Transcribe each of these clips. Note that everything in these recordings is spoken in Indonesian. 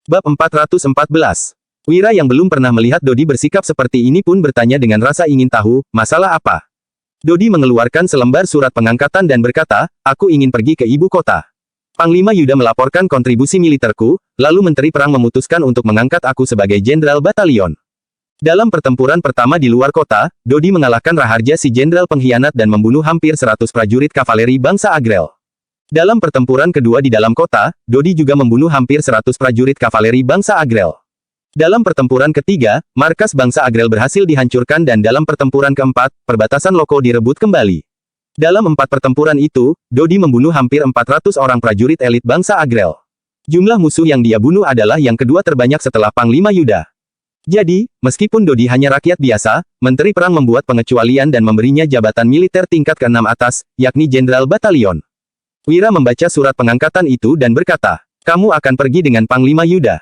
Bab 414. Wira yang belum pernah melihat Dodi bersikap seperti ini pun bertanya dengan rasa ingin tahu, masalah apa? Dodi mengeluarkan selembar surat pengangkatan dan berkata, aku ingin pergi ke ibu kota. Panglima Yuda melaporkan kontribusi militerku, lalu Menteri Perang memutuskan untuk mengangkat aku sebagai Jenderal Batalion. Dalam pertempuran pertama di luar kota, Dodi mengalahkan Raharja si Jenderal pengkhianat dan membunuh hampir 100 prajurit kavaleri bangsa Agrel. Dalam pertempuran kedua di dalam kota, Dodi juga membunuh hampir 100 prajurit kavaleri bangsa Agrel. Dalam pertempuran ketiga, markas bangsa Agrel berhasil dihancurkan dan dalam pertempuran keempat, perbatasan Loko direbut kembali. Dalam 4 pertempuran itu, Dodi membunuh hampir 400 orang prajurit elit bangsa Agrel. Jumlah musuh yang dia bunuh adalah yang kedua terbanyak setelah Panglima Yuda. Jadi, meskipun Dodi hanya rakyat biasa, Menteri Perang membuat pengecualian dan memberinya jabatan militer tingkat ke-6 atas, yakni Jenderal Batalion. Wira membaca surat pengangkatan itu dan berkata, kamu akan pergi dengan Panglima Yuda.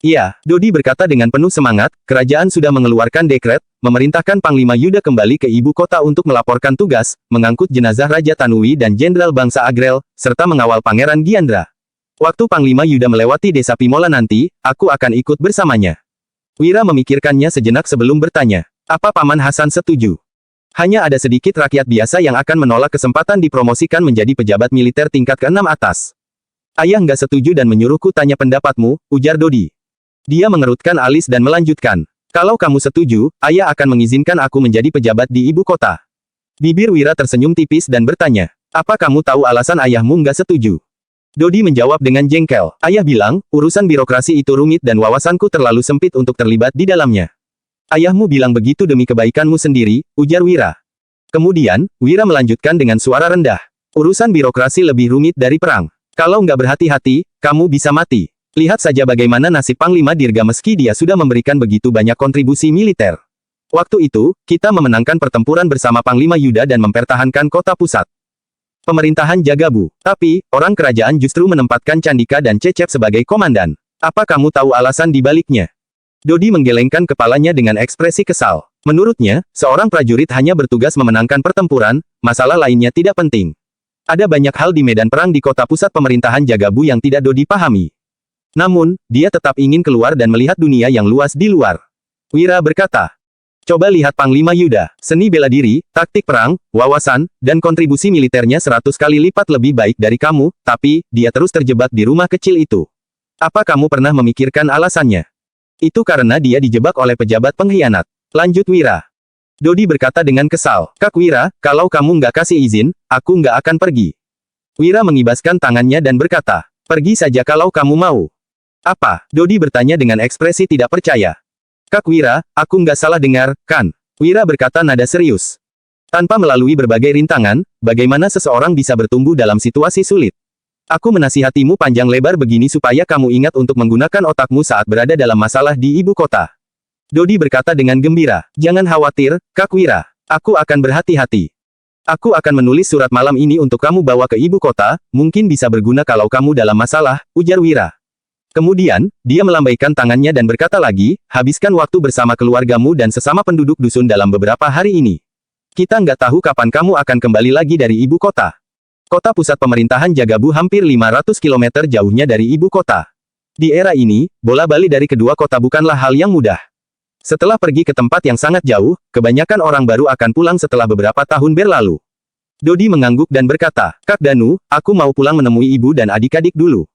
Iya, Dodi berkata dengan penuh semangat, kerajaan sudah mengeluarkan dekret, memerintahkan Panglima Yuda kembali ke ibu kota untuk melaporkan tugas, mengangkut jenazah Raja Tanui dan Jenderal bangsa Agrel, serta mengawal Pangeran Giandra. Waktu Panglima Yuda melewati desa Pimola nanti, aku akan ikut bersamanya. Wira memikirkannya sejenak sebelum bertanya, apa Paman Hasan setuju? Hanya ada sedikit rakyat biasa yang akan menolak kesempatan dipromosikan menjadi pejabat militer tingkat ke-6 atas. Ayah nggak setuju dan menyuruhku tanya pendapatmu, ujar Dodi. Dia mengerutkan alis dan melanjutkan. Kalau kamu setuju, ayah akan mengizinkan aku menjadi pejabat di ibu kota. Bibir Wira tersenyum tipis dan bertanya, apa kamu tahu alasan ayahmu nggak setuju? Dodi menjawab dengan jengkel. Ayah bilang, urusan birokrasi itu rumit dan wawasanku terlalu sempit untuk terlibat di dalamnya. Ayahmu bilang begitu demi kebaikanmu sendiri, ujar Wira. Kemudian, Wira melanjutkan dengan suara rendah. Urusan birokrasi lebih rumit dari perang. Kalau nggak berhati-hati, kamu bisa mati. Lihat saja bagaimana nasib Panglima Dirga meski dia sudah memberikan begitu banyak kontribusi militer. Waktu itu, kita memenangkan pertempuran bersama Panglima Yuda dan mempertahankan kota pusat. Pemerintahan Jagabu. Tapi, orang kerajaan justru menempatkan Candika dan Cecep sebagai komandan. Apa kamu tahu alasan di baliknya? Dodi menggelengkan kepalanya dengan ekspresi kesal. Menurutnya, seorang prajurit hanya bertugas memenangkan pertempuran, masalah lainnya tidak penting. Ada banyak hal di medan perang di kota pusat pemerintahan Jagabu yang tidak Dodi pahami. Namun, dia tetap ingin keluar dan melihat dunia yang luas di luar. Wira berkata, coba lihat Panglima Yuda, seni bela diri, taktik perang, wawasan, dan kontribusi militernya 100 kali lipat lebih baik dari kamu, tapi, dia terus terjebak di rumah kecil itu. Apa kamu pernah memikirkan alasannya? Itu karena dia dijebak oleh pejabat pengkhianat. Lanjut Wira. Dodi berkata dengan kesal, Kak Wira, kalau kamu nggak kasih izin, aku nggak akan pergi. Wira mengibaskan tangannya dan berkata, pergi saja kalau kamu mau. Apa? Dodi bertanya dengan ekspresi tidak percaya. Kak Wira, aku nggak salah dengar, kan? Wira berkata nada serius. Tanpa melalui berbagai rintangan, bagaimana seseorang bisa bertumbuh dalam situasi sulit? Aku menasihatimu panjang lebar begini supaya kamu ingat untuk menggunakan otakmu saat berada dalam masalah di ibu kota. Dodi berkata dengan gembira, jangan khawatir, Kak Wira. Aku akan berhati-hati. Aku akan menulis surat malam ini untuk kamu bawa ke ibu kota, mungkin bisa berguna kalau kamu dalam masalah, ujar Wira. Kemudian, dia melambaikan tangannya dan berkata lagi, habiskan waktu bersama keluargamu dan sesama penduduk dusun dalam beberapa hari ini. Kita nggak tahu kapan kamu akan kembali lagi dari ibu kota. Kota pusat pemerintahan Jagabu hampir 500 km jauhnya dari ibu kota. Di era ini, bola balik dari kedua kota bukanlah hal yang mudah. Setelah pergi ke tempat yang sangat jauh, kebanyakan orang baru akan pulang setelah beberapa tahun berlalu. Dodi mengangguk dan berkata, Kak Danu, aku mau pulang menemui ibu dan adik-adik dulu.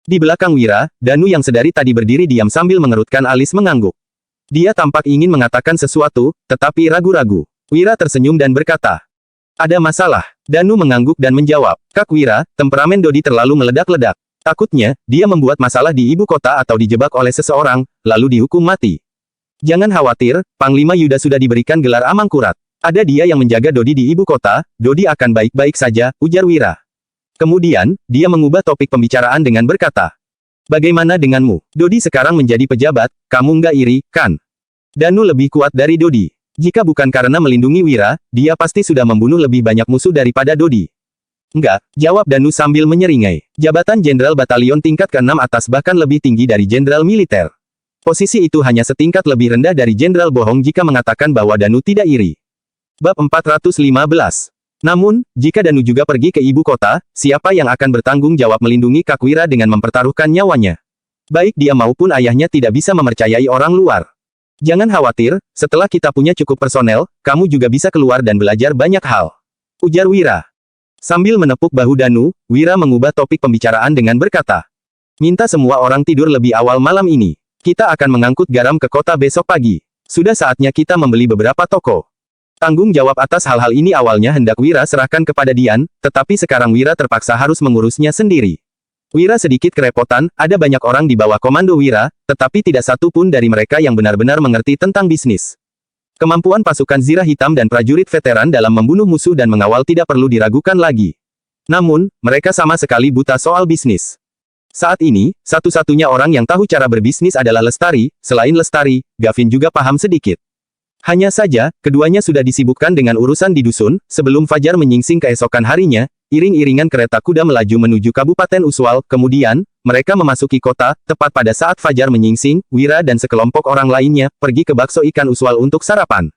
Di belakang Wira, Danu yang sedari tadi berdiri diam sambil mengerutkan alis mengangguk. Dia tampak ingin mengatakan sesuatu, tetapi ragu-ragu. Wira tersenyum dan berkata, ada masalah. Danu mengangguk dan menjawab, Kak Wira, temperamen Dodi terlalu meledak-ledak. Takutnya, dia membuat masalah di ibu kota atau dijebak oleh seseorang, lalu dihukum mati. Jangan khawatir, Panglima Yuda sudah diberikan gelar Amangkurat. Ada dia yang menjaga Dodi di ibu kota, Dodi akan baik-baik saja, ujar Wira. Kemudian, dia mengubah topik pembicaraan dengan berkata, bagaimana denganmu? Dodi sekarang menjadi pejabat, kamu nggak iri, kan? Danu lebih kuat dari Dodi. Jika bukan karena melindungi Wira, dia pasti sudah membunuh lebih banyak musuh daripada Dodi. Enggak, jawab Danu sambil menyeringai. Jabatan Jenderal Batalion tingkat ke-6 atas bahkan lebih tinggi dari Jenderal Militer. Posisi itu hanya setingkat lebih rendah dari Jenderal bohong jika mengatakan bahwa Danu tidak iri. Bab 415. Namun, jika Danu juga pergi ke ibu kota, siapa yang akan bertanggung jawab melindungi Kak Wira dengan mempertaruhkan nyawanya? Baik dia maupun ayahnya tidak bisa mempercayai orang luar. Jangan khawatir, setelah kita punya cukup personel, kamu juga bisa keluar dan belajar banyak hal. Ujar Wira. Sambil menepuk bahu Danu, Wira mengubah topik pembicaraan dengan berkata. Minta semua orang tidur lebih awal malam ini. Kita akan mengangkut garam ke kota besok pagi. Sudah saatnya kita membeli beberapa toko. Tanggung jawab atas hal-hal ini awalnya hendak Wira serahkan kepada Dian, tetapi sekarang Wira terpaksa harus mengurusnya sendiri. Wira sedikit kerepotan, ada banyak orang di bawah komando Wira, tetapi tidak satu pun dari mereka yang benar-benar mengerti tentang bisnis. Kemampuan pasukan Zirah Hitam dan prajurit veteran dalam membunuh musuh dan mengawal tidak perlu diragukan lagi. Namun, mereka sama sekali buta soal bisnis. Saat ini, satu-satunya orang yang tahu cara berbisnis adalah Lestari. Selain Lestari, Gavin juga paham sedikit. Hanya saja, keduanya sudah disibukkan dengan urusan di dusun. Sebelum fajar menyingsing keesokan harinya, iring-iringan kereta kuda melaju menuju Kabupaten Uswal. Kemudian, mereka memasuki kota. Tepat pada saat fajar menyingsing, Wira dan sekelompok orang lainnya pergi ke bakso ikan Uswal untuk sarapan.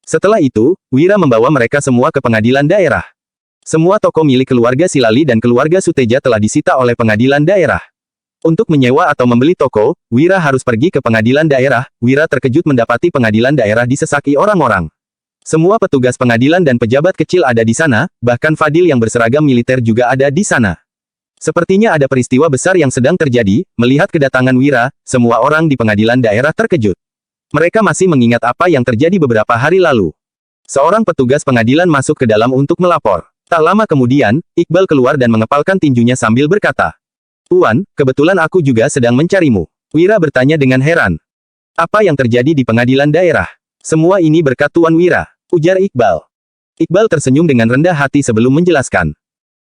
Setelah itu, Wira membawa mereka semua ke pengadilan daerah. Semua toko milik keluarga Silali dan keluarga Suteja telah disita oleh pengadilan daerah. Untuk menyewa atau membeli toko, Wira harus pergi ke pengadilan daerah. Wira terkejut mendapati pengadilan daerah disesaki orang-orang. Semua petugas pengadilan dan pejabat kecil ada di sana, bahkan Fadil yang berseragam militer juga ada di sana. Sepertinya ada peristiwa besar yang sedang terjadi. Melihat kedatangan Wira, semua orang di pengadilan daerah terkejut. Mereka masih mengingat apa yang terjadi beberapa hari lalu. Seorang petugas pengadilan masuk ke dalam untuk melapor. Tak lama kemudian, Iqbal keluar dan mengepalkan tinjunya sambil berkata, Tuan, kebetulan aku juga sedang mencarimu. Wira bertanya dengan heran. Apa yang terjadi di pengadilan daerah? Semua ini berkat Tuan Wira, ujar Iqbal. Iqbal tersenyum dengan rendah hati sebelum menjelaskan.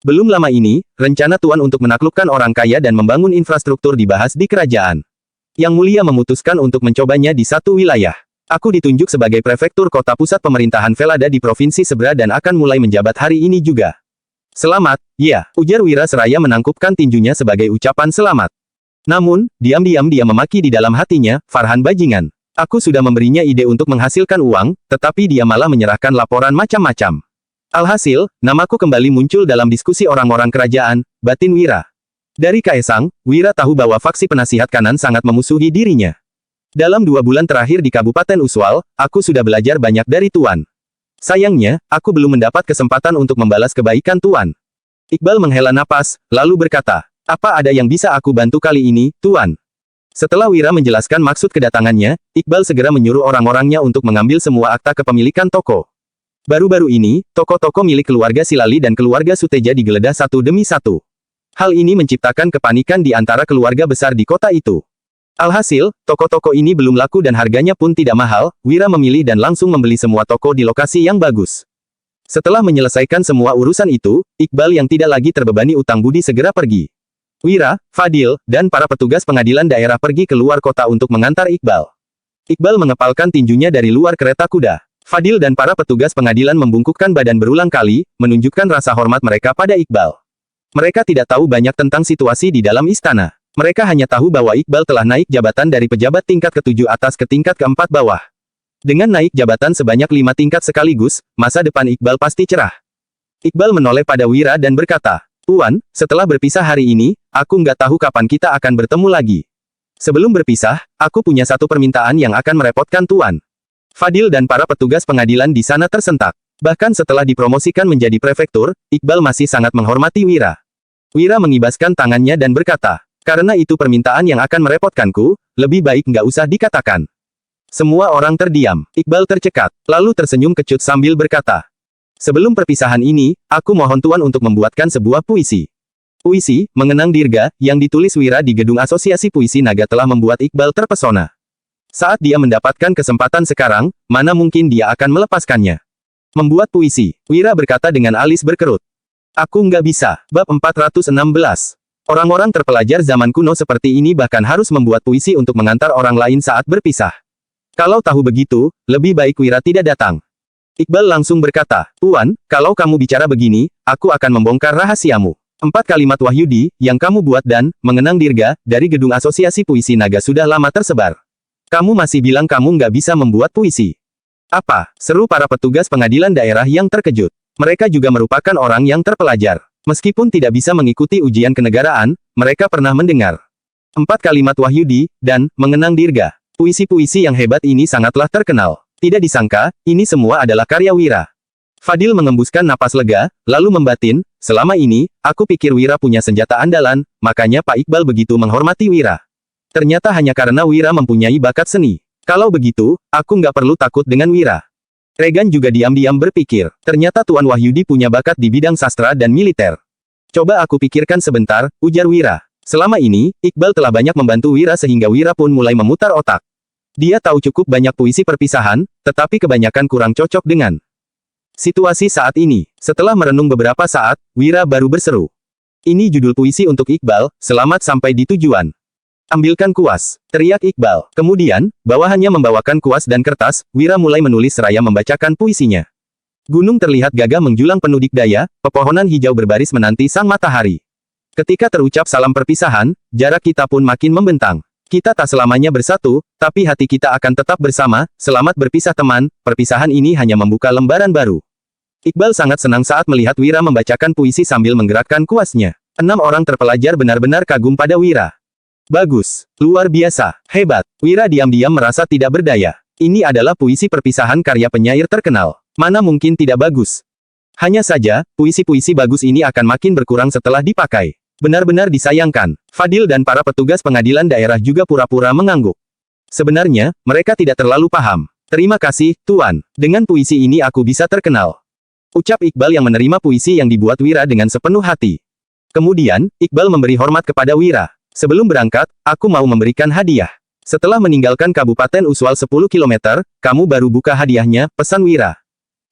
Belum lama ini, rencana Tuan untuk menaklukkan orang kaya dan membangun infrastruktur dibahas di kerajaan. Yang Mulia memutuskan untuk mencobanya di satu wilayah. Aku ditunjuk sebagai prefektur kota pusat pemerintahan Velada di Provinsi Sebra dan akan mulai menjabat hari ini juga. Selamat, ya, ujar Wira seraya menangkupkan tinjunya sebagai ucapan selamat. Namun, diam-diam dia memaki di dalam hatinya, Farhan bajingan. Aku sudah memberinya ide untuk menghasilkan uang, tetapi dia malah menyerahkan laporan macam-macam. Alhasil, namaku kembali muncul dalam diskusi orang-orang kerajaan, batin Wira. Dari Kaesang, Wira tahu bahwa faksi penasihat kanan sangat memusuhi dirinya. Dalam 2 bulan terakhir di Kabupaten Uswal, aku sudah belajar banyak dari Tuan. Sayangnya, aku belum mendapat kesempatan untuk membalas kebaikan Tuan. Iqbal menghela napas, lalu berkata, apa ada yang bisa aku bantu kali ini, Tuan? Setelah Wira menjelaskan maksud kedatangannya, Iqbal segera menyuruh orang-orangnya untuk mengambil semua akta kepemilikan toko. Baru-baru ini, toko-toko milik keluarga Silali dan keluarga Suteja digeledah satu demi satu. Hal ini menciptakan kepanikan di antara keluarga besar di kota itu. Alhasil, toko-toko ini belum laku dan harganya pun tidak mahal. Wira memilih dan langsung membeli semua toko di lokasi yang bagus. Setelah menyelesaikan semua urusan itu, Iqbal yang tidak lagi terbebani utang budi segera pergi. Wira, Fadil, dan para petugas pengadilan daerah pergi ke luar kota untuk mengantar Iqbal. Iqbal mengepalkan tinjunya dari luar kereta kuda. Fadil dan para petugas pengadilan membungkukkan badan berulang kali, menunjukkan rasa hormat mereka pada Iqbal. Mereka tidak tahu banyak tentang situasi di dalam istana. Mereka hanya tahu bahwa Iqbal telah naik jabatan dari pejabat tingkat ke-7 atas ke tingkat ke-4 bawah. Dengan naik jabatan sebanyak 5 tingkat sekaligus, masa depan Iqbal pasti cerah. Iqbal menoleh pada Wira dan berkata, Tuan, setelah berpisah hari ini, aku nggak tahu kapan kita akan bertemu lagi. Sebelum berpisah, aku punya satu permintaan yang akan merepotkan Tuan. Fadil dan para petugas pengadilan di sana tersentak. Bahkan setelah dipromosikan menjadi prefektur, Iqbal masih sangat menghormati Wira. Wira mengibaskan tangannya dan berkata, karena itu permintaan yang akan merepotkanku, lebih baik nggak usah dikatakan. Semua orang terdiam. Iqbal tercekat, lalu tersenyum kecut sambil berkata, sebelum perpisahan ini, aku mohon Tuan untuk membuatkan sebuah puisi. Puisi, Mengenang Dirga, yang ditulis Wira di gedung Asosiasi Puisi Naga telah membuat Iqbal terpesona. Saat dia mendapatkan kesempatan sekarang, mana mungkin dia akan melepaskannya. Membuat puisi, Wira berkata dengan alis berkerut. Aku nggak bisa. Bab 416. Orang-orang terpelajar zaman kuno seperti ini bahkan harus membuat puisi untuk mengantar orang lain saat berpisah. Kalau tahu begitu, lebih baik Wira tidak datang. Iqbal langsung berkata, Tuan, kalau kamu bicara begini, aku akan membongkar rahasiamu. 4 kalimat Wahyudi, yang kamu buat dan, Mengenang Dirga, dari gedung Asosiasi Puisi Naga sudah lama tersebar. Kamu masih bilang kamu nggak bisa membuat puisi. Apa? Seru para petugas pengadilan daerah yang terkejut. Mereka juga merupakan orang yang terpelajar. Meskipun tidak bisa mengikuti ujian kenegaraan, mereka pernah mendengar 4 kalimat Wahyudi, dan mengenang dirga. Puisi-puisi yang hebat ini sangatlah terkenal. Tidak disangka, ini semua adalah karya Wira. Fadil mengembuskan napas lega, lalu membatin, selama ini, aku pikir Wira punya senjata andalan, makanya Pak Iqbal begitu menghormati Wira. Ternyata hanya karena Wira mempunyai bakat seni. Kalau begitu, aku nggak perlu takut dengan Wira. Regan juga diam-diam berpikir, ternyata Tuan Wahyudi punya bakat di bidang sastra dan militer. Coba aku pikirkan sebentar, ujar Wira. Selama ini, Iqbal telah banyak membantu Wira sehingga Wira pun mulai memutar otak. Dia tahu cukup banyak puisi perpisahan, tetapi kebanyakan kurang cocok dengan situasi saat ini. Setelah merenung beberapa saat, Wira baru berseru. Ini judul puisi untuk Iqbal, selamat sampai di tujuan. Ambilkan kuas, teriak Iqbal. Kemudian, bawahannya membawakan kuas dan kertas, Wira mulai menulis seraya membacakan puisinya. Gunung terlihat gagah menjulang penuh dikdaya, pepohonan hijau berbaris menanti sang matahari. Ketika terucap salam perpisahan, jarak kita pun makin membentang. Kita tak selamanya bersatu, tapi hati kita akan tetap bersama, selamat berpisah teman, perpisahan ini hanya membuka lembaran baru. Iqbal sangat senang saat melihat Wira membacakan puisi sambil menggerakkan kuasnya. 6 orang terpelajar benar-benar kagum pada Wira. Bagus, luar biasa, hebat. Wira diam-diam merasa tidak berdaya. Ini adalah puisi perpisahan karya penyair terkenal. Mana mungkin tidak bagus. Hanya saja, puisi-puisi bagus ini akan makin berkurang setelah dipakai. Benar-benar disayangkan. Fadil dan para petugas pengadilan daerah juga pura-pura mengangguk. Sebenarnya, mereka tidak terlalu paham. Terima kasih, Tuan. Dengan puisi ini aku bisa terkenal. Ucap Iqbal yang menerima puisi yang dibuat Wira dengan sepenuh hati. Kemudian, Iqbal memberi hormat kepada Wira. Sebelum berangkat, aku mau memberikan hadiah. Setelah meninggalkan Kabupaten Uswal 10 km, kamu baru buka hadiahnya, pesan Wira.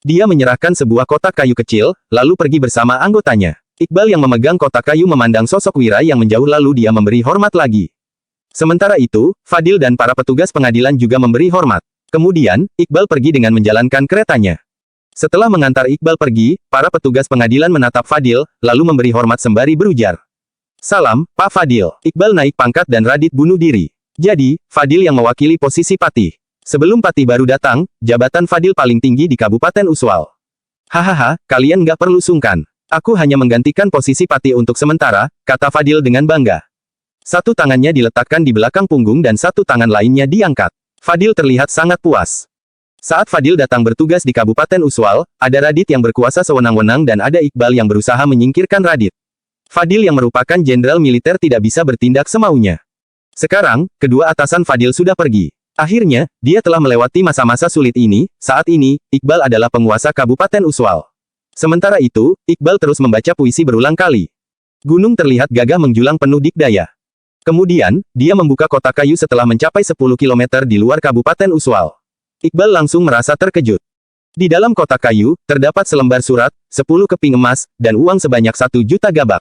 Dia menyerahkan sebuah kotak kayu kecil, lalu pergi bersama anggotanya. Iqbal yang memegang kotak kayu memandang sosok Wira yang menjauh lalu dia memberi hormat lagi. Sementara itu, Fadil dan para petugas pengadilan juga memberi hormat. Kemudian, Iqbal pergi dengan menjalankan keretanya. Setelah mengantar Iqbal pergi, para petugas pengadilan menatap Fadil, lalu memberi hormat sembari berujar. Salam, Pak Fadil. Iqbal naik pangkat dan Radit bunuh diri. Jadi, Fadil yang mewakili posisi Patih. Sebelum Patih baru datang, jabatan Fadil paling tinggi di Kabupaten Uswal. Hahaha, kalian nggak perlu sungkan. Aku hanya menggantikan posisi Patih untuk sementara, kata Fadil dengan bangga. Satu tangannya diletakkan di belakang punggung dan satu tangan lainnya diangkat. Fadil terlihat sangat puas. Saat Fadil datang bertugas di Kabupaten Uswal, ada Radit yang berkuasa sewenang-wenang dan ada Iqbal yang berusaha menyingkirkan Radit. Fadil yang merupakan jenderal militer tidak bisa bertindak semaunya. Sekarang, kedua atasan Fadil sudah pergi. Akhirnya, dia telah melewati masa-masa sulit ini. Saat ini, Iqbal adalah penguasa Kabupaten Uswal. Sementara itu, Iqbal terus membaca puisi berulang kali. Gunung terlihat gagah menjulang penuh dikdaya. Kemudian, dia membuka kotak kayu setelah mencapai 10 km di luar Kabupaten Uswal. Iqbal langsung merasa terkejut. Di dalam kotak kayu, terdapat selembar surat, 10 keping emas, dan uang sebanyak 1 juta gabak.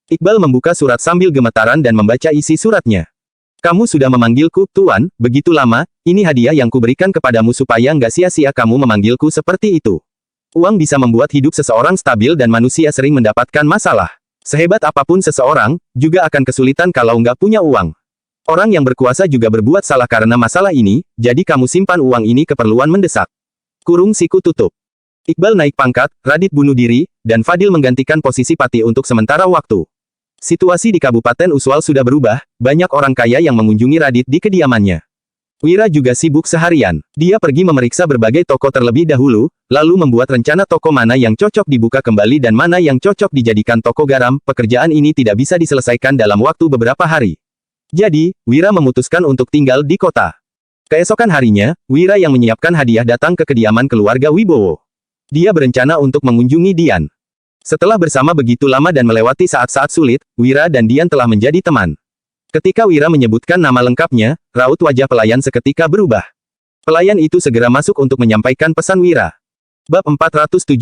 Iqbal membuka surat sambil gemetaran dan membaca isi suratnya. Kamu sudah memanggilku, Tuan, begitu lama, ini hadiah yang kuberikan kepadamu supaya nggak sia-sia kamu memanggilku seperti itu. Uang bisa membuat hidup seseorang stabil dan manusia sering mendapatkan masalah. Sehebat apapun seseorang, juga akan kesulitan kalau nggak punya uang. Orang yang berkuasa juga berbuat salah karena masalah ini, jadi kamu simpan uang ini keperluan mendesak. Kurung siku tutup. Iqbal naik pangkat, Radit bunuh diri, dan Fadil menggantikan posisi Patih untuk sementara waktu. Situasi di Kabupaten Uswal sudah berubah, banyak orang kaya yang mengunjungi Radit di kediamannya. Wira juga sibuk seharian. Dia pergi memeriksa berbagai toko terlebih dahulu, lalu membuat rencana toko mana yang cocok dibuka kembali dan mana yang cocok dijadikan toko garam. Pekerjaan ini tidak bisa diselesaikan dalam waktu beberapa hari. Jadi, Wira memutuskan untuk tinggal di kota. Keesokan harinya, Wira yang menyiapkan hadiah datang ke kediaman keluarga Wibowo. Dia berencana untuk mengunjungi Dian. Setelah bersama begitu lama dan melewati saat-saat sulit, Wira dan Dian telah menjadi teman. Ketika Wira menyebutkan nama lengkapnya, raut wajah pelayan seketika berubah. Pelayan itu segera masuk untuk menyampaikan pesan Wira. Bab 417.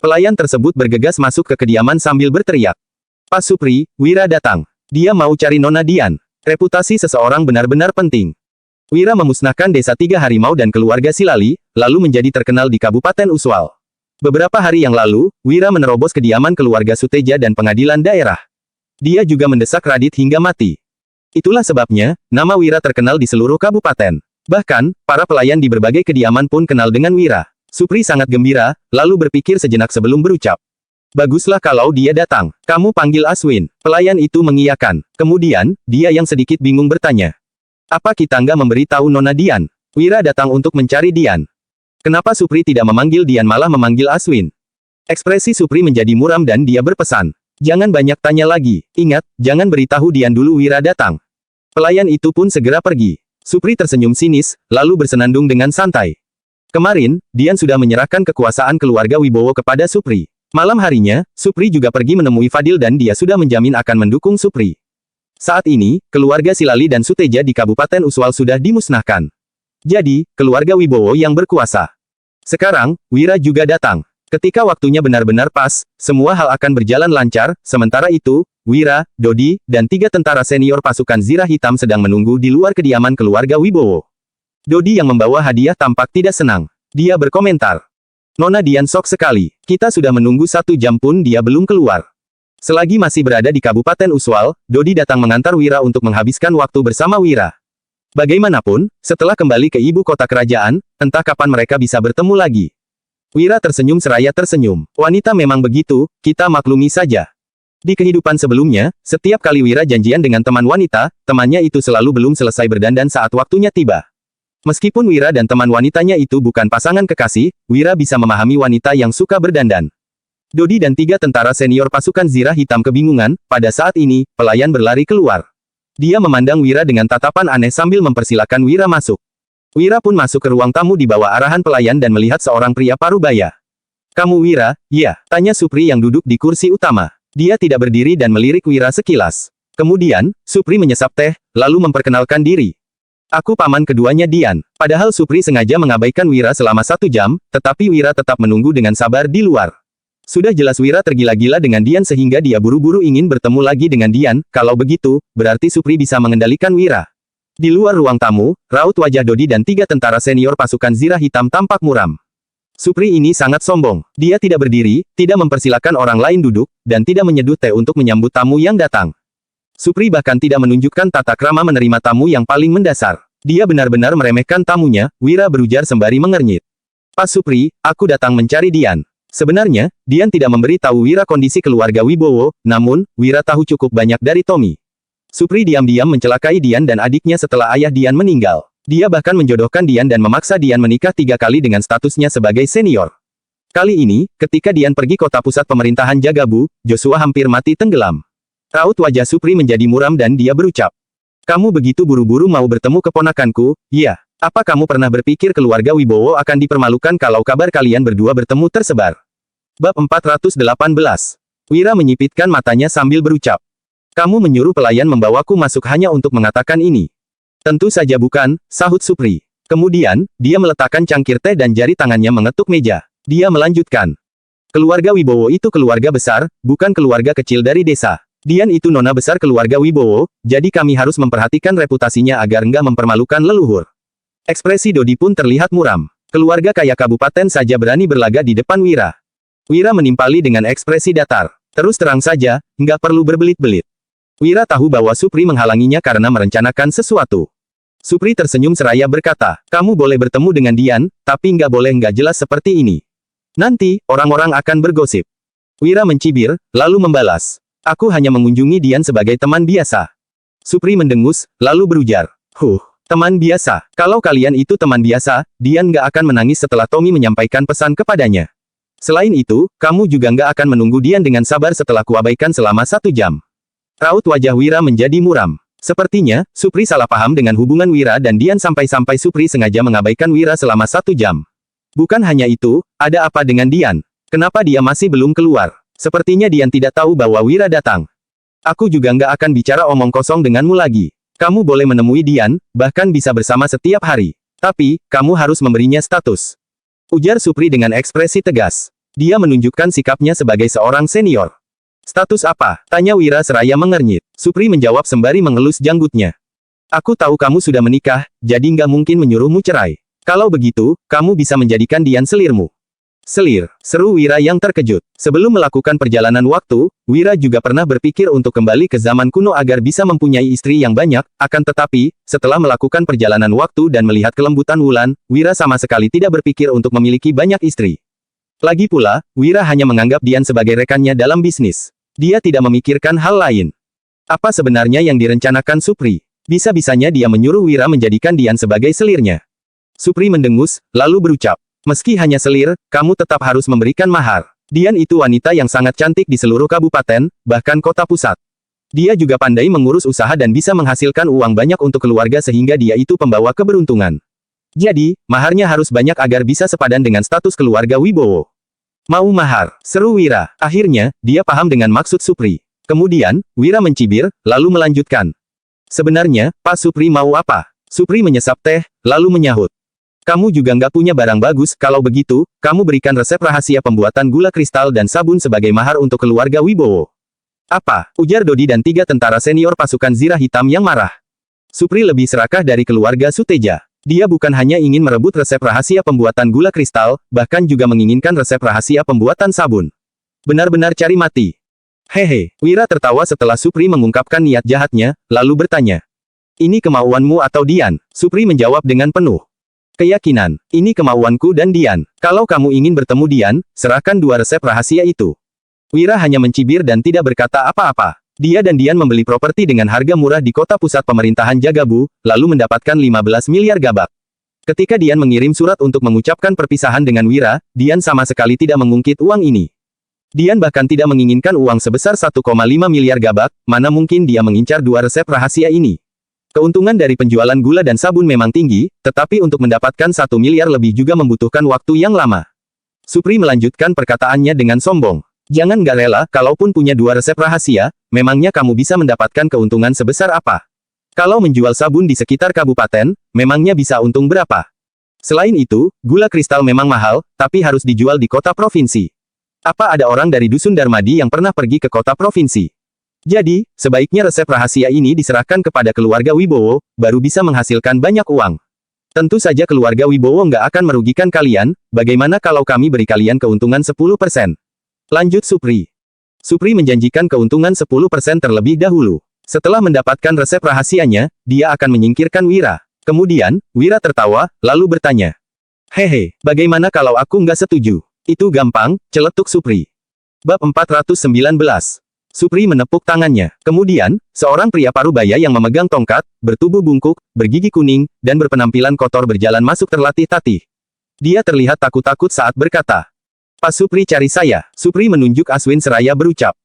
Pelayan tersebut bergegas masuk ke kediaman sambil berteriak. Pak Supri, Wira datang. Dia mau cari Nona Dian. Reputasi seseorang benar-benar penting. Wira memusnahkan desa 3 harimau dan keluarga Silali, lalu menjadi terkenal di Kabupaten Uswal. Beberapa hari yang lalu, Wira menerobos kediaman keluarga Suteja dan pengadilan daerah. Dia juga mendesak Radit hingga mati. Itulah sebabnya, nama Wira terkenal di seluruh kabupaten. Bahkan, para pelayan di berbagai kediaman pun kenal dengan Wira. Supri sangat gembira, lalu berpikir sejenak sebelum berucap. Baguslah kalau dia datang. Kamu panggil Aswin. Pelayan itu mengiyakan. Kemudian, dia yang sedikit bingung bertanya. Apa kita nggak memberitahu Nona Dian? Wira datang untuk mencari Dian. Kenapa Supri tidak memanggil Dian malah memanggil Aswin? Ekspresi Supri menjadi muram dan dia berpesan. Jangan banyak tanya lagi. Ingat, jangan beritahu Dian dulu Wira datang. Pelayan itu pun segera pergi. Supri tersenyum sinis, lalu bersenandung dengan santai. Kemarin, Dian sudah menyerahkan kekuasaan keluarga Wibowo kepada Supri. Malam harinya, Supri juga pergi menemui Fadil dan dia sudah menjamin akan mendukung Supri. Saat ini, keluarga Silali dan Suteja di Kabupaten Uswal sudah dimusnahkan. Jadi, keluarga Wibowo yang berkuasa. Sekarang, Wira juga datang. Ketika waktunya benar-benar pas, semua hal akan berjalan lancar, sementara itu, Wira, Dodi, dan 3 tentara senior pasukan Zirah Hitam sedang menunggu di luar kediaman keluarga Wibowo. Dodi yang membawa hadiah tampak tidak senang. Dia berkomentar. Nona Dian sok sekali. Kita sudah menunggu 1 jam pun dia belum keluar. Selagi masih berada di Kabupaten Uswal, Dodi datang mengantar Wira untuk menghabiskan waktu bersama Wira. Bagaimanapun, setelah kembali ke ibu kota kerajaan, entah kapan mereka bisa bertemu lagi. Wira tersenyum seraya tersenyum. Wanita memang begitu, kita maklumi saja. Di kehidupan sebelumnya, setiap kali Wira janjian dengan teman wanita, temannya itu selalu belum selesai berdandan saat waktunya tiba. Meskipun Wira dan teman wanitanya itu bukan pasangan kekasih, Wira bisa memahami wanita yang suka berdandan. Dodi dan 3 tentara senior pasukan Zirah Hitam kebingungan, pada saat ini, pelayan berlari keluar. Dia memandang Wira dengan tatapan aneh sambil mempersilakan Wira masuk. Wira pun masuk ke ruang tamu di bawah arahan pelayan dan melihat seorang pria parubaya. Kamu Wira? Iya, tanya Supri yang duduk di kursi utama. Dia tidak berdiri dan melirik Wira sekilas. Kemudian, Supri menyesap teh, lalu memperkenalkan diri. Aku paman keduanya Dian. Padahal Supri sengaja mengabaikan Wira selama 1 jam, tetapi Wira tetap menunggu dengan sabar di luar. Sudah jelas Wira tergila-gila dengan Dian sehingga dia buru-buru ingin bertemu lagi dengan Dian, kalau begitu, berarti Supri bisa mengendalikan Wira. Di luar ruang tamu, raut wajah Dodi dan 3 tentara senior pasukan Zirah Hitam tampak muram. Supri ini sangat sombong. Dia tidak berdiri, tidak mempersilakan orang lain duduk, dan tidak menyeduh teh untuk menyambut tamu yang datang. Supri bahkan tidak menunjukkan tata krama menerima tamu yang paling mendasar. Dia benar-benar meremehkan tamunya, Wira berujar sembari mengernyit. Pas Supri, aku datang mencari Dian. Sebenarnya, Dian tidak memberi tahu Wira kondisi keluarga Wibowo, namun, Wira tahu cukup banyak dari Tommy. Supri diam-diam mencelakai Dian dan adiknya setelah ayah Dian meninggal. Dia bahkan menjodohkan Dian dan memaksa Dian menikah 3 kali dengan statusnya sebagai senior. Kali ini, ketika Dian pergi kota pusat pemerintahan Jagabu, Joshua hampir mati tenggelam. Raut wajah Supri menjadi muram dan dia berucap. Kamu begitu buru-buru mau bertemu keponakanku, iya. Apa kamu pernah berpikir keluarga Wibowo akan dipermalukan kalau kabar kalian berdua bertemu tersebar? Bab 418. Wira menyipitkan matanya sambil berucap. Kamu menyuruh pelayan membawaku masuk hanya untuk mengatakan ini. Tentu saja bukan, sahut Supri. Kemudian, dia meletakkan cangkir teh dan jari tangannya mengetuk meja. Dia melanjutkan. Keluarga Wibowo itu keluarga besar, bukan keluarga kecil dari desa. Dian itu nona besar keluarga Wibowo, jadi kami harus memperhatikan reputasinya agar enggak mempermalukan leluhur. Ekspresi Dodi pun terlihat muram. Keluarga kaya kabupaten saja berani berlaga di depan Wira. Wira menimpali dengan ekspresi datar. Terus terang saja, enggak perlu berbelit-belit. Wira tahu bahwa Supri menghalanginya karena merencanakan sesuatu. Supri tersenyum seraya berkata, kamu boleh bertemu dengan Dian, tapi enggak boleh enggak jelas seperti ini. Nanti, orang-orang akan bergosip. Wira mencibir, lalu membalas. Aku hanya mengunjungi Dian sebagai teman biasa. Supri mendengus, lalu berujar. Teman biasa. Kalau kalian itu teman biasa, Dian nggak akan menangis setelah Tommy menyampaikan pesan kepadanya. Selain itu, kamu juga nggak akan menunggu Dian dengan sabar setelah kuabaikan selama 1 jam. Raut wajah Wira menjadi muram. Sepertinya, Supri salah paham dengan hubungan Wira dan Dian sampai-sampai Supri sengaja mengabaikan Wira selama 1 jam. Bukan hanya itu, ada apa dengan Dian? Kenapa dia masih belum keluar? Sepertinya Dian tidak tahu bahwa Wira datang. Aku juga nggak akan bicara omong kosong denganmu lagi. Kamu boleh menemui Dian, bahkan bisa bersama setiap hari. Tapi, kamu harus memberinya status. Ujar Supri dengan ekspresi tegas. Dia menunjukkan sikapnya sebagai seorang senior. Status apa? Tanya Wira seraya mengernyit. Supri menjawab sembari mengelus janggutnya. Aku tahu kamu sudah menikah, jadi nggak mungkin menyuruhmu cerai. Kalau begitu, kamu bisa menjadikan Dian selirmu. Selir, seru Wira yang terkejut. Sebelum melakukan perjalanan waktu, Wira juga pernah berpikir untuk kembali ke zaman kuno agar bisa mempunyai istri yang banyak, akan tetapi, setelah melakukan perjalanan waktu dan melihat kelembutan Wulan, Wira sama sekali tidak berpikir untuk memiliki banyak istri. Lagi pula, Wira hanya menganggap Dian sebagai rekannya dalam bisnis. Dia tidak memikirkan hal lain. Apa sebenarnya yang direncanakan Supri? Bisa-bisanya dia menyuruh Wira menjadikan Dian sebagai selirnya. Supri mendengus, lalu berucap, meski hanya selir, kamu tetap harus memberikan mahar. Dian itu wanita yang sangat cantik di seluruh kabupaten, bahkan kota pusat. Dia juga pandai mengurus usaha dan bisa menghasilkan uang banyak untuk keluarga sehingga dia itu pembawa keberuntungan. Jadi, maharnya harus banyak agar bisa sepadan dengan status keluarga Wibowo. Mau mahar, seru Wira. Akhirnya, dia paham dengan maksud Supri. Kemudian, Wira mencibir, lalu melanjutkan. Sebenarnya, Pak Supri mau apa? Supri menyesap teh, lalu menyahut. Kamu juga nggak punya barang bagus, kalau begitu, kamu berikan resep rahasia pembuatan gula kristal dan sabun sebagai mahar untuk keluarga Wibowo. Apa? Ujar Dodi dan 3 tentara senior pasukan Zirah Hitam yang marah. Supri lebih serakah dari keluarga Suteja. Dia bukan hanya ingin merebut resep rahasia pembuatan gula kristal, bahkan juga menginginkan resep rahasia pembuatan sabun. Benar-benar cari mati. Hehe, Wira tertawa setelah Supri mengungkapkan niat jahatnya, lalu bertanya. Ini kemauanmu atau Dian? Supri menjawab dengan penuh keyakinan. Ini kemauanku dan Dian. Kalau kamu ingin bertemu Dian, serahkan 2 resep rahasia itu. Wira hanya mencibir dan tidak berkata apa-apa. Dia dan Dian membeli properti dengan harga murah di kota pusat pemerintahan Jagabu, lalu mendapatkan 15 miliar gabak. Ketika Dian mengirim surat untuk mengucapkan perpisahan dengan Wira, Dian sama sekali tidak mengungkit uang ini. Dian bahkan tidak menginginkan uang sebesar 1,5 miliar gabak, mana mungkin dia mengincar 2 resep rahasia ini. Keuntungan dari penjualan gula dan sabun memang tinggi, tetapi untuk mendapatkan 1 miliar lebih juga membutuhkan waktu yang lama. Supri melanjutkan perkataannya dengan sombong. Jangan nggak rela, kalaupun punya 2 resep rahasia, memangnya kamu bisa mendapatkan keuntungan sebesar apa? Kalau menjual sabun di sekitar kabupaten, memangnya bisa untung berapa? Selain itu, gula kristal memang mahal, tapi harus dijual di kota provinsi. Apa ada orang dari Dusun Darmadi yang pernah pergi ke kota provinsi? Jadi, sebaiknya resep rahasia ini diserahkan kepada keluarga Wibowo, baru bisa menghasilkan banyak uang. Tentu saja keluarga Wibowo nggak akan merugikan kalian, bagaimana kalau kami beri kalian keuntungan 10%? Lanjut Supri. Supri menjanjikan keuntungan 10% terlebih dahulu. Setelah mendapatkan resep rahasianya, dia akan menyingkirkan Wira. Kemudian, Wira tertawa, lalu bertanya. Hehe, bagaimana kalau aku nggak setuju? Itu gampang, celetuk Supri. Bab 419. Supri menepuk tangannya. Kemudian, seorang pria parubaya yang memegang tongkat, bertubuh bungkuk, bergigi kuning, dan berpenampilan kotor berjalan masuk terlatih-tatih. Dia terlihat takut-takut saat berkata. Pak Supri cari saya. Supri menunjuk Aswin seraya berucap.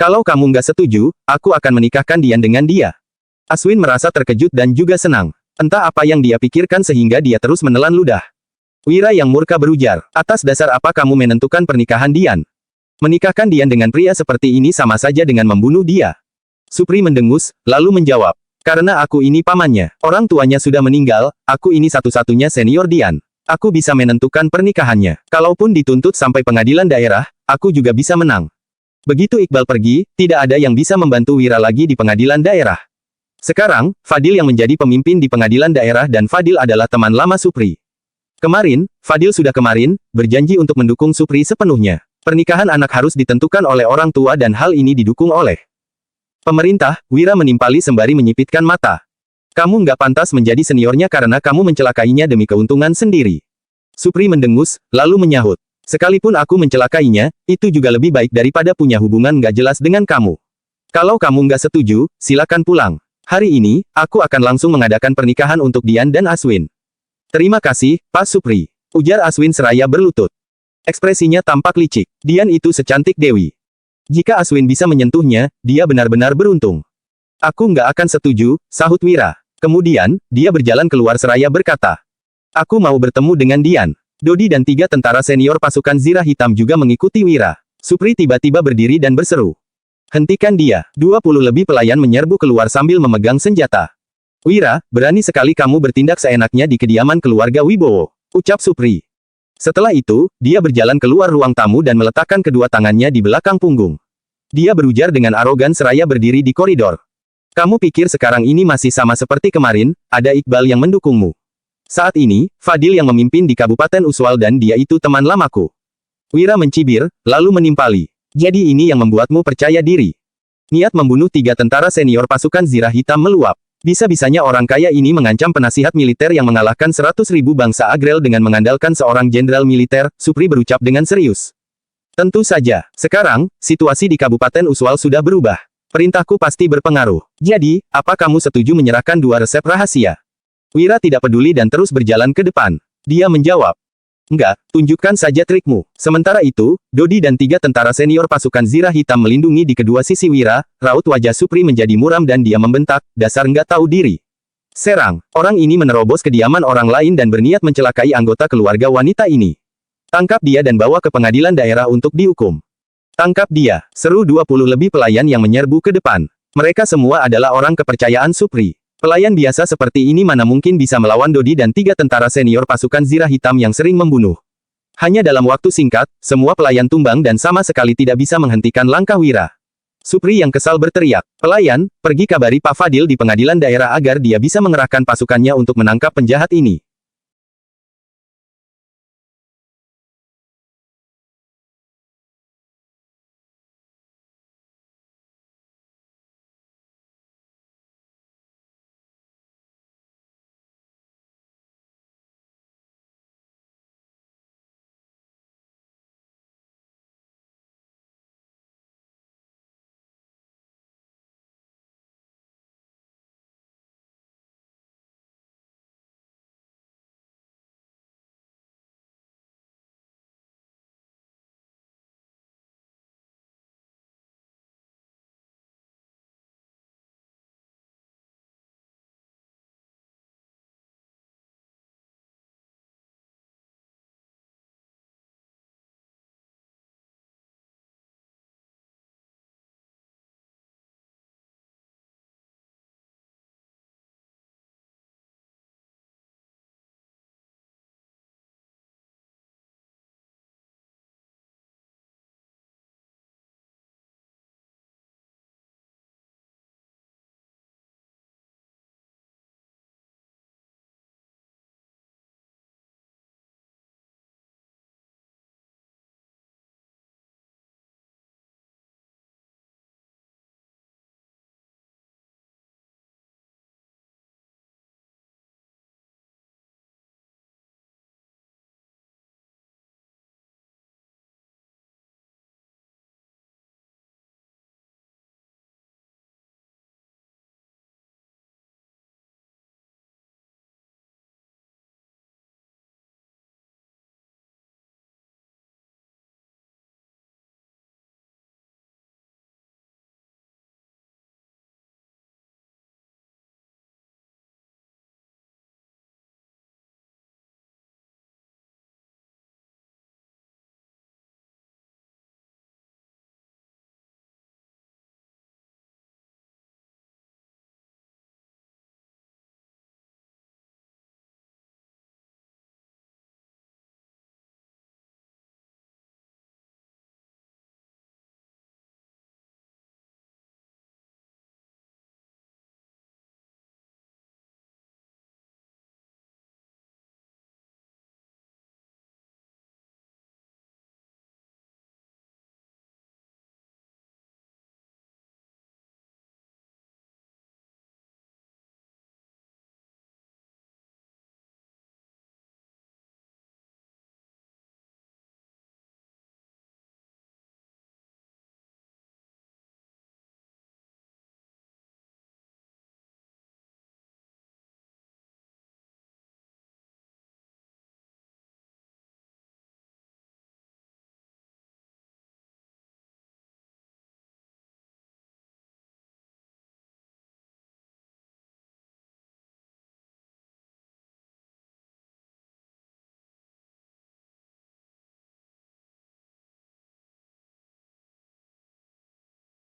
Kalau kamu nggak setuju, aku akan menikahkan Dian dengan dia. Aswin merasa terkejut dan juga senang. Entah apa yang dia pikirkan sehingga dia terus menelan ludah. Wira yang murka berujar, atas dasar apa kamu menentukan pernikahan Dian? Menikahkan Dian dengan pria seperti ini sama saja dengan membunuh dia. Supri mendengus, lalu menjawab. Karena aku ini pamannya. Orang tuanya sudah meninggal, aku ini satu-satunya senior Dian. Aku bisa menentukan pernikahannya. Kalaupun dituntut sampai pengadilan daerah, aku juga bisa menang. Begitu Iqbal pergi, tidak ada yang bisa membantu Wira lagi di pengadilan daerah. Sekarang, Fadil yang menjadi pemimpin di pengadilan daerah dan Fadil adalah teman lama Supri. Kemarin, Fadil sudah berjanji untuk mendukung Supri sepenuhnya. Pernikahan anak harus ditentukan oleh orang tua dan hal ini didukung oleh pemerintah. Wira menimpali sembari menyipitkan mata. Kamu nggak pantas menjadi seniornya karena kamu mencelakainya demi keuntungan sendiri. Supri mendengus, lalu menyahut. Sekalipun aku mencelakainya, itu juga lebih baik daripada punya hubungan nggak jelas dengan kamu. Kalau kamu nggak setuju, silakan pulang. Hari ini, aku akan langsung mengadakan pernikahan untuk Dian dan Aswin. Terima kasih, Pak Supri. Ujar Aswin seraya berlutut. Ekspresinya tampak licik. Dian itu secantik Dewi. Jika Aswin bisa menyentuhnya, dia benar-benar beruntung. Aku nggak akan setuju, sahut Wira. Kemudian, dia berjalan keluar seraya berkata. Aku mau bertemu dengan Dian. Dodi dan 3 tentara senior pasukan Zirah Hitam juga mengikuti Wira. Supri tiba-tiba berdiri dan berseru. Hentikan dia. 20 lebih pelayan menyerbu keluar sambil memegang senjata. Wira, berani sekali kamu bertindak seenaknya di kediaman keluarga Wibowo. Ucap Supri. Setelah itu, dia berjalan keluar ruang tamu dan meletakkan kedua tangannya di belakang punggung. Dia berujar dengan arogan seraya berdiri di koridor. Kamu pikir sekarang ini masih sama seperti kemarin, ada Iqbal yang mendukungmu. Saat ini, Fadil yang memimpin di Kabupaten Uswal dan dia itu teman lamaku. Wira mencibir, lalu menimpali. Jadi ini yang membuatmu percaya diri. Niat membunuh 3 tentara senior pasukan Zirah Hitam meluap. Bisa-bisanya orang kaya ini mengancam penasihat militer yang mengalahkan 100.000 bangsa Agrel dengan mengandalkan seorang jenderal militer, Supri berucap dengan serius. Tentu saja, sekarang, situasi di Kabupaten Uswal sudah berubah. Perintahku pasti berpengaruh. Jadi, apa kamu setuju menyerahkan 2 resep rahasia? Wira tidak peduli dan terus berjalan ke depan. Dia menjawab. Enggak, tunjukkan saja trikmu. Sementara itu, Dodi dan 3 tentara senior pasukan Zirah Hitam melindungi di kedua sisi Wira, raut wajah Supri menjadi muram dan dia membentak, dasar enggak tahu diri. Serang, orang ini menerobos kediaman orang lain dan berniat mencelakai anggota keluarga wanita ini. Tangkap dia dan bawa ke pengadilan daerah untuk dihukum. Tangkap dia, seru 20 lebih pelayan yang menyerbu ke depan. Mereka semua adalah orang kepercayaan Supri. Pelayan biasa seperti ini mana mungkin bisa melawan Dodi dan 3 tentara senior pasukan Zirah Hitam yang sering membunuh. Hanya dalam waktu singkat, semua pelayan tumbang dan sama sekali tidak bisa menghentikan langkah Wira. Supri yang kesal berteriak, "Pelayan, pergi kabari Pak Fadil di pengadilan daerah agar dia bisa mengerahkan pasukannya untuk menangkap penjahat ini."